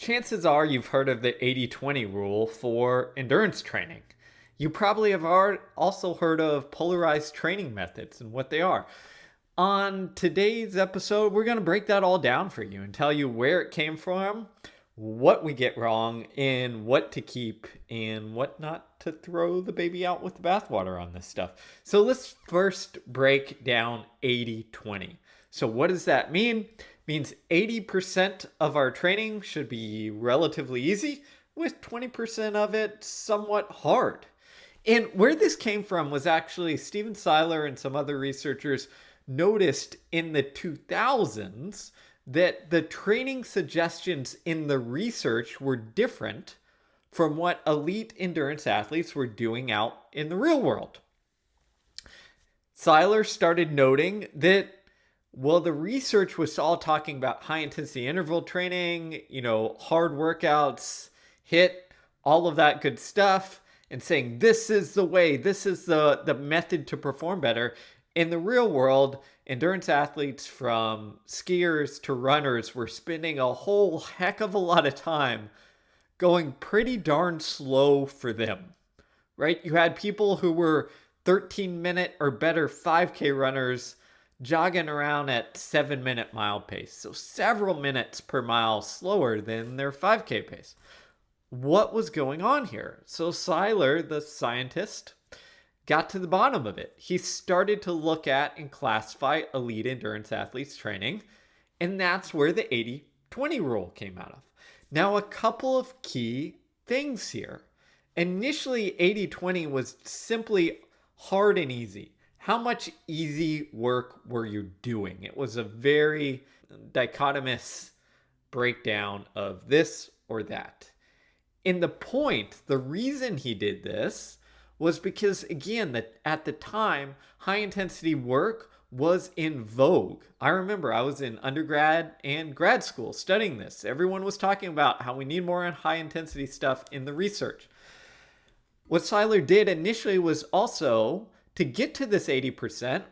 Chances are you've heard of the 80-20 rule for endurance training. You probably have also heard of polarized training methods and what they are. On today's episode, we're going to break that all down for you and tell you where it came from, what we get wrong, and what to keep and what not to throw the baby out with the bathwater on this stuff. So let's first break down 80-20. So what does that mean? It means 80% of our training should be relatively easy, with 20% of it somewhat hard. And where this came from was actually Stephen Seiler and some other researchers noticed in the 2000s that the training suggestions in the research were different from what elite endurance athletes were doing out in the real world. Seiler started noting that, well, the research was all talking about high intensity interval training, hard workouts, HIIT, all of that good stuff, and saying this is the way, this is the method to perform better. In the real world, endurance athletes from skiers to runners were spending a whole heck of a lot of time going pretty darn slow for them, right? You had people who were 13-minute or better 5K runners jogging around at 7-minute mile pace, so several minutes per mile slower than their 5K pace. What was going on here? So Seiler, the scientist, got to the bottom of it. He started to look at and classify elite endurance athletes training, and that's where the 80-20 rule came out of. Now, a couple of key things here. Initially, 80-20 was simply hard and easy. How much easy work were you doing? It was a very dichotomous breakdown of this or that. In the reason he did this was because, again, that at the time, high intensity work was in vogue. I remember I was in undergrad and grad school studying this. Everyone was talking about how we need more high intensity stuff in the research. What Seiler did initially was also to get to this 80%,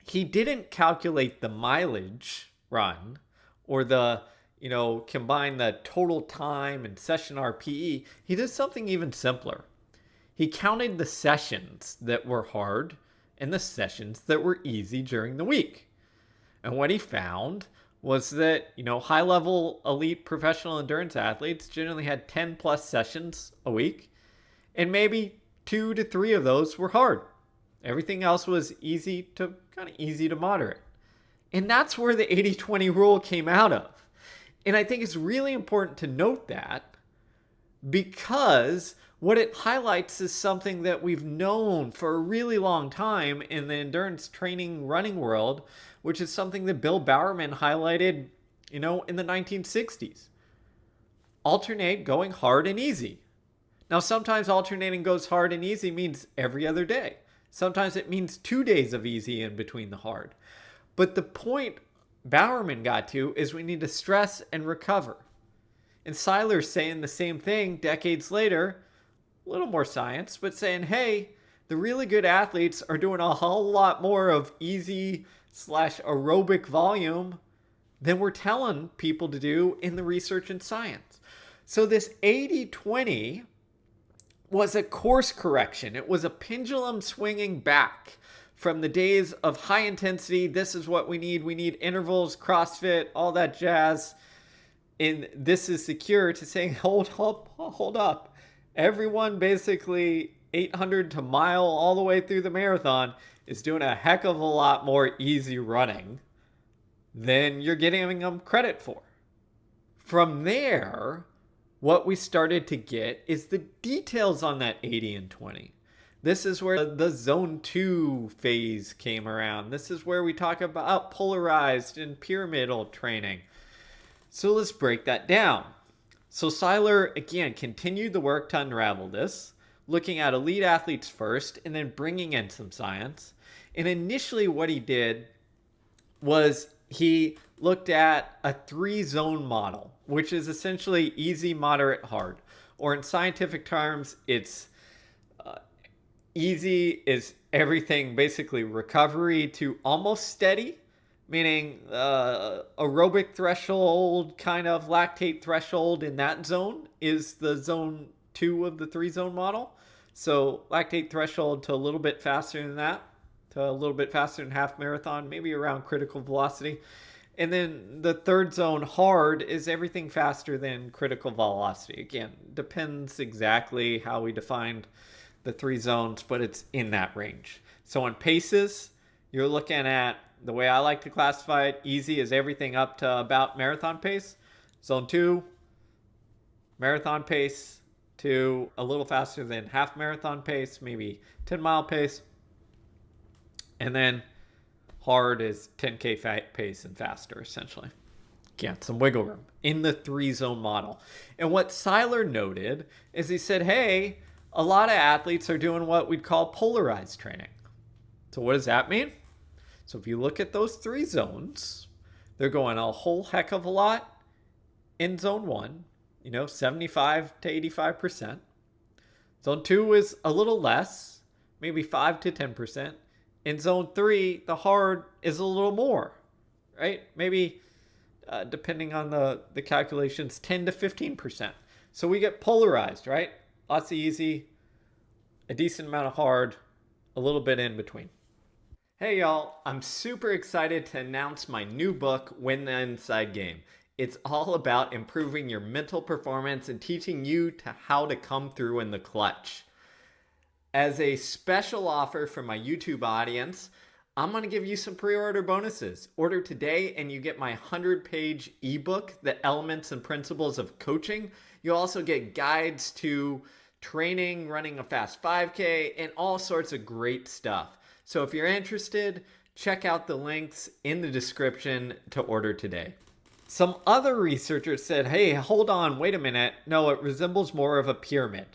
he didn't calculate the mileage run or combine the total time and session RPE. He did something even simpler. He counted the sessions that were hard and the sessions that were easy during the week. And what he found was that, high-level elite professional endurance athletes generally had 10 plus sessions a week, and maybe 2 to 3 of those were hard. Everything else was easy to moderate. And that's where the 80-20 rule came out of. And I think it's really important to note that, because what it highlights is something that we've known for a really long time in the endurance training running world, which is something that Bill Bowerman highlighted, in the 1960s. Alternate going hard and easy. Now, sometimes alternating goes hard and easy means every other day. Sometimes it means 2 days of easy in between the hard. But the point Bowerman got to is we need to stress and recover. And Seiler's saying the same thing decades later, a little more science, but saying, hey, the really good athletes are doing a whole lot more of easy/aerobic volume than we're telling people to do in the research and science. So this 80-20 was a course correction. It was a pendulum swinging back from the days of high intensity. This is what we need. We need intervals, CrossFit, all that jazz. And this is secure, to saying, hold up. Everyone basically 800 to mile all the way through the marathon is doing a heck of a lot more easy running than you're giving them credit for. From there, what we started to get is the details on that 80 and 20. This is where the zone 2 phase came around. This is where we talk about polarized and pyramidal training. So let's break that down. So Seiler, again, continued the work to unravel this, looking at elite athletes first and then bringing in some science. And initially what he did was he looked at a 3-zone model, which is essentially easy, moderate, hard. Or in scientific terms, it's easy is everything basically recovery to almost steady. meaning aerobic threshold, kind of lactate threshold in that zone is the zone 2 of the 3-zone model. So lactate threshold to a little bit faster than that, to a little bit faster than half marathon, maybe around critical velocity. And then the 3rd zone, hard, is everything faster than critical velocity. Again, depends exactly how we defined the 3 zones, but it's in that range. So on paces, you're looking at, the way I like to classify it, easy is everything up to about marathon pace. Zone 2, marathon pace to a little faster than half marathon pace, maybe 10-mile pace. And then hard is 10K pace and faster, essentially. Again, some wiggle room in the 3-zone model. And what Seiler noted is he said, hey, a lot of athletes are doing what we'd call polarized training. So what does that mean? So if you look at those 3 zones, they're going a whole heck of a lot in zone 1, 75 to 85%. Zone 2 is a little less, maybe 5 to 10%. In zone 3, the hard is a little more, right? Maybe, depending on the calculations, 10 to 15%. So we get polarized, right? Lots of easy, a decent amount of hard, a little bit in between. Hey y'all, I'm super excited to announce my new book, Win the Inside Game. It's all about improving your mental performance and teaching you how to come through in the clutch. As a special offer for my YouTube audience, I'm going to give you some pre-order bonuses. Order today and you get my 100-page ebook, The Elements and Principles of Coaching. You'll also get guides to training, running a fast 5K, and all sorts of great stuff. So if you're interested, check out the links in the description to order today. Some other researchers said, hey, hold on, wait a minute. No, it resembles more of a pyramid,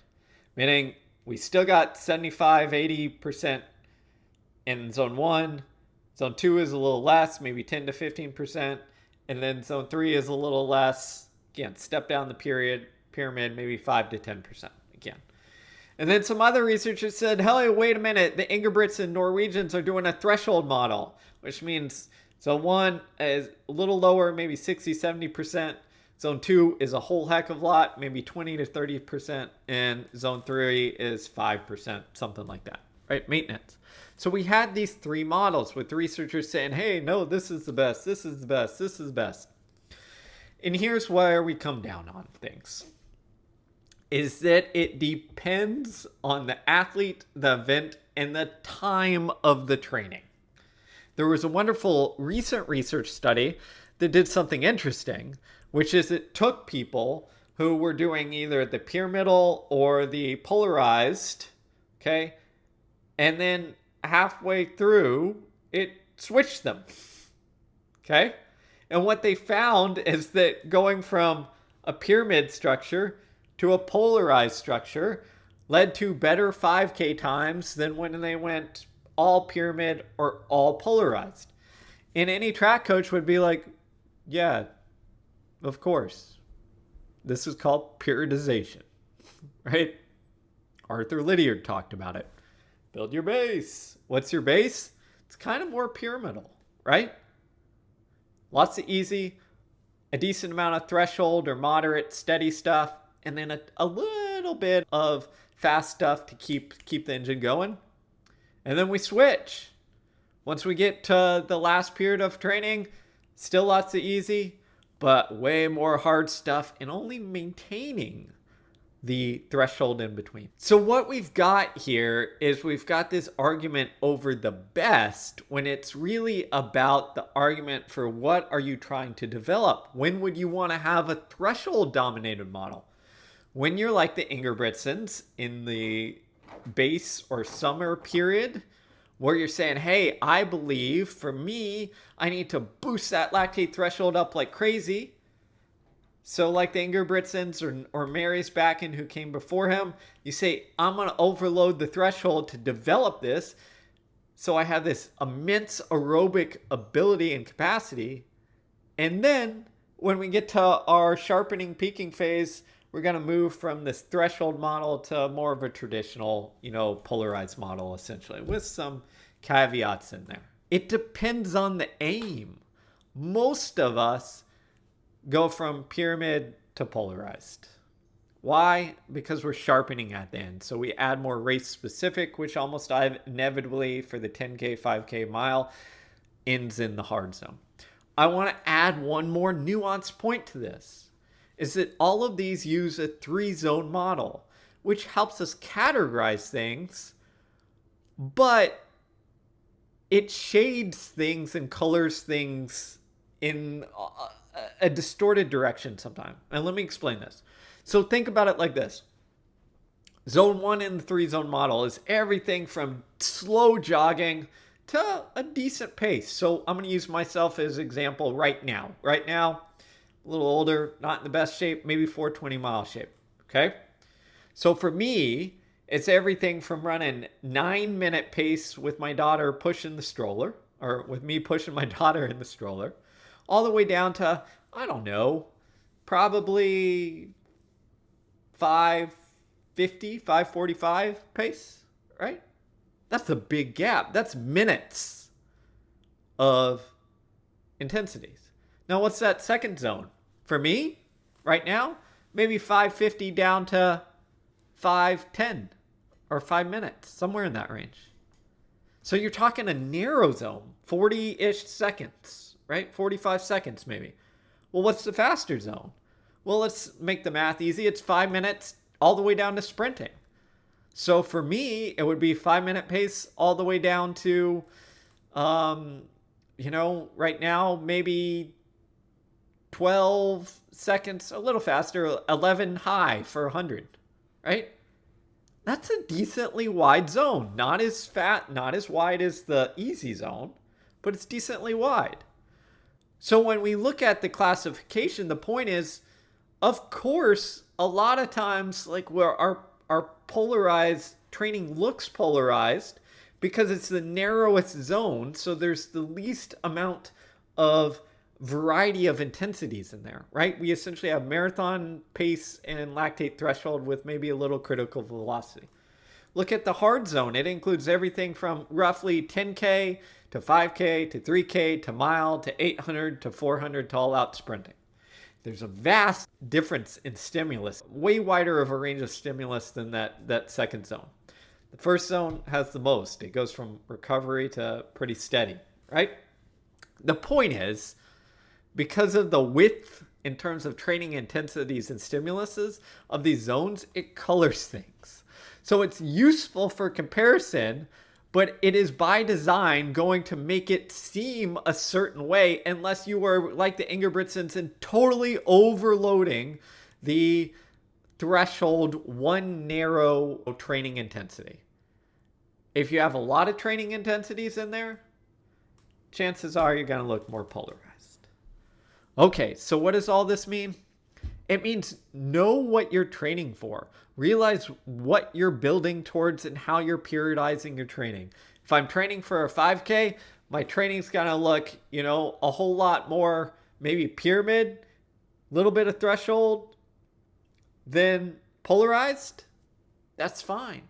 meaning we still got 75, 80% in zone 1. Zone 2 is a little less, maybe 10 to 15%. And then zone 3 is a little less. Again, step down the pyramid, maybe 5 to 10% again. And then some other researchers said, hey, wait a minute, the Ingebrigtsen and Norwegians are doing a threshold model, which means zone 1 is a little lower, maybe 60, 70%. Zone 2 is a whole heck of a lot, maybe 20 to 30%. And zone 3 is 5%, something like that, right? Maintenance. So we had these 3 models with researchers saying, hey, no, this is the best, this is the best, this is the best. And here's where we come down on things. Is that it depends on the athlete, the event, and the time of the training. There was a wonderful recent research study that did something interesting, which is it took people who were doing either the pyramidal or the polarized, okay, and then halfway through, it switched them, okay? And what they found is that going from a pyramid structure to a polarized structure led to better 5K times than when they went all pyramid or all polarized. And any track coach would be like, yeah, of course. This is called periodization, right? Arthur Lydiard talked about it. Build your base. What's your base? It's kind of more pyramidal, right? Lots of easy, a decent amount of threshold or moderate, steady stuff, and then a little bit of fast stuff to keep the engine going. And then we switch. Once we get to the last period of training, still lots of easy, but way more hard stuff and only maintaining the threshold in between. So what we've got here is we've got this argument over the best when it's really about the argument for what are you trying to develop? When would you want to have a threshold dominated model? When you're like the Ingebrigtsens in the base or summer period, where you're saying, hey, I believe for me, I need to boost that lactate threshold up like crazy. So like the Ingebrigtsens or Mary's Bakken who came before him, you say, I'm going to overload the threshold to develop this. So I have this immense aerobic ability and capacity. And then when we get to our sharpening peaking phase, we're going to move from this threshold model to more of a traditional, polarized model, essentially, with some caveats in there. It depends on the aim. most of us go from pyramid to polarized. Why? Because we're sharpening at the end. So we add more race specific, which almost inevitably for the 10K, 5K mile ends in the hard zone. I want to add one more nuanced point to this, is that all of these use a 3-zone model, which helps us categorize things, but it shades things and colors things in a distorted direction sometimes. And let me explain this. So think about it like this. Zone 1 in the 3-zone model is everything from slow jogging to a decent pace. So I'm going to use myself as example right now. Right now, a little older, not in the best shape, maybe 420-mile shape. Okay? So for me, it's everything from running 9-minute pace with my daughter pushing the stroller, or with me pushing my daughter in the stroller, all the way down to, I don't know, probably 550, 545 pace, right? That's a big gap. That's minutes of intensities. Now, what's that second zone? For me, right now, maybe 550 down to 510 or 5 minutes, somewhere in that range. So you're talking a narrow zone, 40-ish seconds, right? 45 seconds maybe. Well, what's the faster zone? Well, let's make the math easy. It's 5 minutes all the way down to sprinting. So for me, it would be 5-minute pace all the way down to, right now, maybe 12 seconds, a little faster, 11 high for 100, right? That's a decently wide zone. Not as wide as the easy zone, but it's decently wide. So when we look at the classification, the point is, of course, a lot of times, like where our polarized training looks polarized because it's the narrowest zone. So there's the least amount of variety of intensities in there, right? We essentially have marathon pace and lactate threshold with maybe a little critical velocity. Look at the hard zone. It includes everything from roughly 10K to 5K to 3K to mile to 800 to 400 to all out sprinting. There's a vast difference in stimulus, way wider of a range of stimulus than that second zone. The first zone has the most. It goes from recovery to pretty steady, right? The point is, because of the width in terms of training intensities and stimuluses of these zones, it colors things. So it's useful for comparison, but it is by design going to make it seem a certain way unless you are like the Ingebrigtsens and totally overloading the threshold one narrow training intensity. If you have a lot of training intensities in there, chances are you're going to look more polarized. Okay, so what does all this mean? It means know what you're training for. Realize what you're building towards and how you're periodizing your training. If I'm training for a 5K, my training's going to look, a whole lot more maybe pyramid, little bit of threshold, then polarized. That's fine.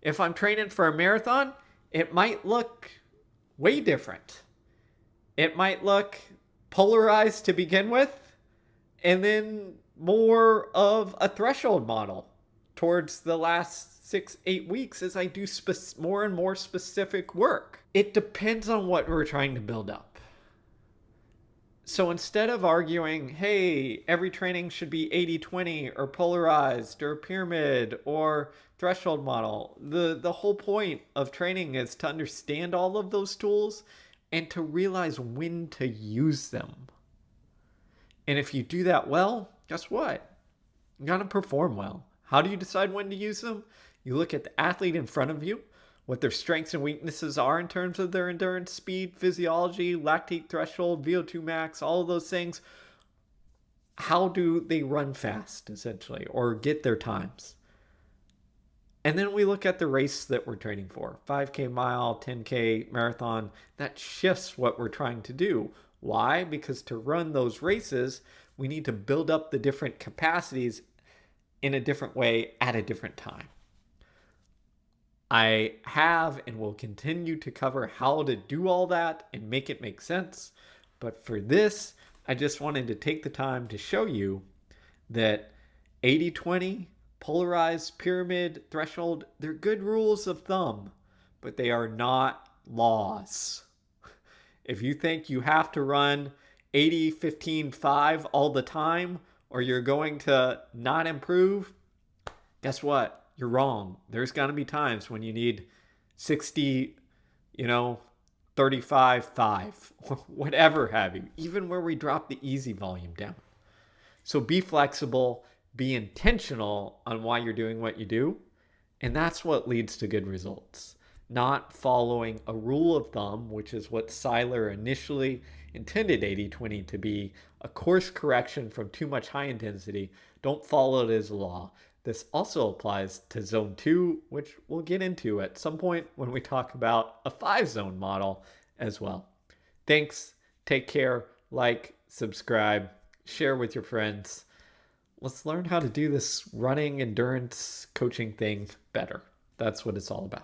If I'm training for a marathon, it might look way different. It might look polarized to begin with, and then more of a threshold model towards the last 6-8 weeks as I do more and more specific work. It depends on what we're trying to build up. So instead of arguing, hey, every training should be 80-20 or polarized or pyramid or threshold model, the whole point of training is to understand all of those tools and to realize when to use them. And if you do that well, guess what? You're going to perform well. How do you decide when to use them? You look at the athlete in front of you, what their strengths and weaknesses are in terms of their endurance, speed, physiology, lactate threshold, VO2 max, all of those things. How do they run fast, essentially, or get their times? And then we look at the race that we're training for, 5K mile, 10K marathon. That shifts what we're trying to do. Why? Because to run those races, we need to build up the different capacities in a different way at a different time. I have and will continue to cover how to do all that and make it make sense But for this, I just wanted to take the time to show you that 80-20, polarized, pyramid, threshold, they're good rules of thumb, but they are not laws. If you think you have to run 80-15-5 all the time, or you're going to not improve, guess what? You're wrong. There's going to be times when you need 60, 35-5, whatever have you, even where we drop the easy volume down. So be flexible, be intentional on why you're doing what you do, and that's what leads to good results. Not following a rule of thumb, which is what Seiler initially intended 80-20 to be, a course correction from too much high intensity. Don't follow it as a law. This also applies to zone 2, which we'll get into at some point when we talk about a 5-zone model as well. Thanks. Take care. Like, subscribe, share with your friends. Let's learn how to do this running endurance coaching thing better. That's what it's all about.